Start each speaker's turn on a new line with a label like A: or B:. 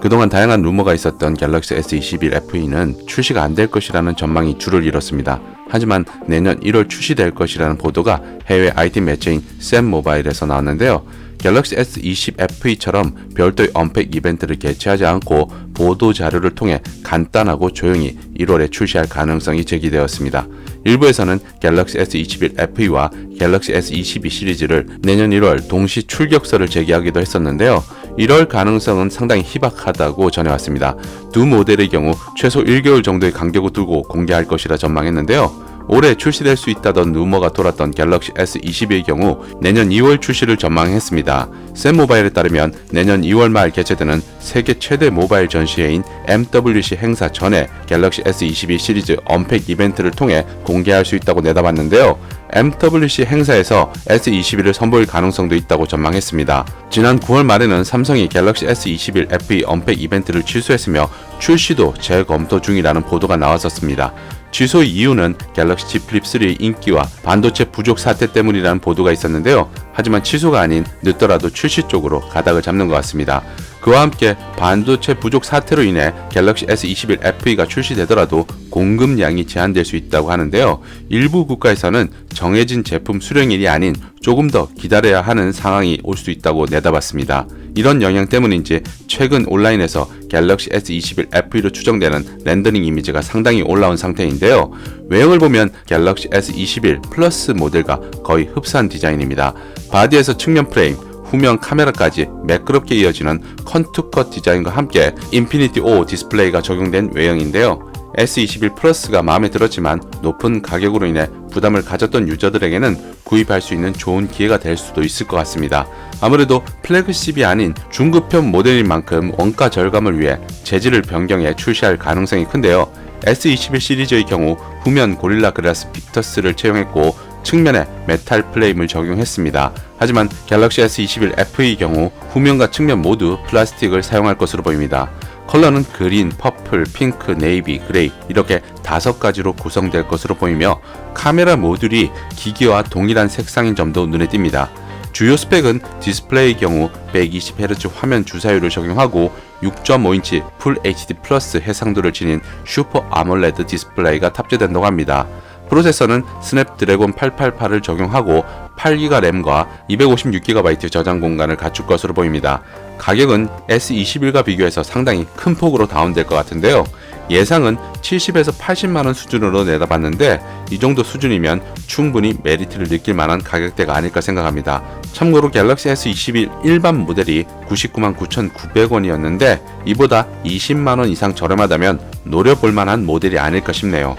A: 그동안 다양한 루머가 있었던 갤럭시 S21 FE는 출시가 안 될 것이라는 전망이 줄을 이뤘습니다. 하지만 내년 1월 출시될 것이라는 보도가 해외 IT 매체인 샘모바일에서 나왔는데요. 갤럭시 S20 FE처럼 별도의 언팩 이벤트를 개최하지 않고 보도 자료를 통해 간단하고 조용히 1월에 출시할 가능성이 제기되었습니다. 일부에서는 갤럭시 S21 FE와 갤럭시 S22 시리즈를 내년 1월 동시 출격설을 제기하기도 했었는데요. 이럴 가능성은 상당히 희박하다고 전해왔습니다. 두 모델의 경우 최소 1개월 정도의 간격을 두고 공개할 것이라 전망했는데요. 올해 출시될 수 있다던 루머가 돌았던 갤럭시 S22의 경우 내년 2월 출시를 전망했습니다. 샘모바일에 따르면 내년 2월 말 개최되는 세계 최대 모바일 전시회인 MWC 행사 전에 갤럭시 S22 시리즈 언팩 이벤트를 통해 공개할 수 있다고 내다봤는데요. MWC 행사에서 S21을 선보일 가능성도 있다고 전망했습니다. 지난 9월 말에는 삼성이 갤럭시 S21 FE 언팩 이벤트를 취소했으며 출시도 재검토 중이라는 보도가 나왔었습니다. 취소 이유는 갤럭시 Z 플립 3의 인기와 반도체 부족 사태 때문이라는 보도가 있었는데요. 하지만 취소가 아닌 늦더라도 출시 쪽으로 가닥을 잡는 것 같습니다. 그와 함께 반도체 부족 사태로 인해 갤럭시 S21 FE가 출시되더라도 공급량이 제한될 수 있다고 하는데요. 일부 국가에서는 정해진 제품 수령일이 아닌 조금 더 기다려야 하는 상황이 올 수 있다고 내다봤습니다. 이런 영향 때문인지 최근 온라인에서 갤럭시 S21 FE로 추정되는 렌더링 이미지가 상당히 올라온 상태인데요. 외형을 보면 갤럭시 S21 플러스 모델과 거의 흡사한 디자인입니다. 바디에서 측면 프레임, 후면 카메라까지 매끄럽게 이어지는 컨투컷 디자인과 함께 인피니티 O 디스플레이가 적용된 외형인데요. S21 플러스가 마음에 들었지만 높은 가격으로 인해 부담을 가졌던 유저들에게는 구입할 수 있는 좋은 기회가 될 수도 있을 것 같습니다. 아무래도 플래그십이 아닌 중급형 모델인 만큼 원가 절감을 위해 재질을 변경해 출시할 가능성이 큰데요. S21 시리즈의 경우 후면 고릴라 글라스 빅터스를 채용했고 측면에 메탈 프레임을 적용했습니다. 하지만 갤럭시 S21 FE의 경우 후면과 측면 모두 플라스틱을 사용할 것으로 보입니다. 컬러는 그린, 퍼플, 핑크, 네이비, 그레이 이렇게 5가지로 구성될 것으로 보이며 카메라 모듈이 기기와 동일한 색상인 점도 눈에 띕니다. 주요 스펙은 디스플레이의 경우 120Hz 화면 주사율을 적용하고 6.5인치 풀 HD 플러스 해상도를 지닌 슈퍼 아몰레드 디스플레이가 탑재된다고 합니다. 프로세서는 스냅드래곤 888을 적용하고 8GB 램과 256GB 저장 공간을 갖출 것으로 보입니다. 가격은 S21과 비교해서 상당히 큰 폭으로 다운될 것 같은데요. 예상은 70에서 80만원 수준으로 내다봤는데 이 정도 수준이면 충분히 메리트를 느낄 만한 가격대가 아닐까 생각합니다. 참고로 갤럭시 S21 일반 모델이 99만 9,900원이었는데 이보다 20만원 이상 저렴하다면 노려볼 만한 모델이 아닐까 싶네요.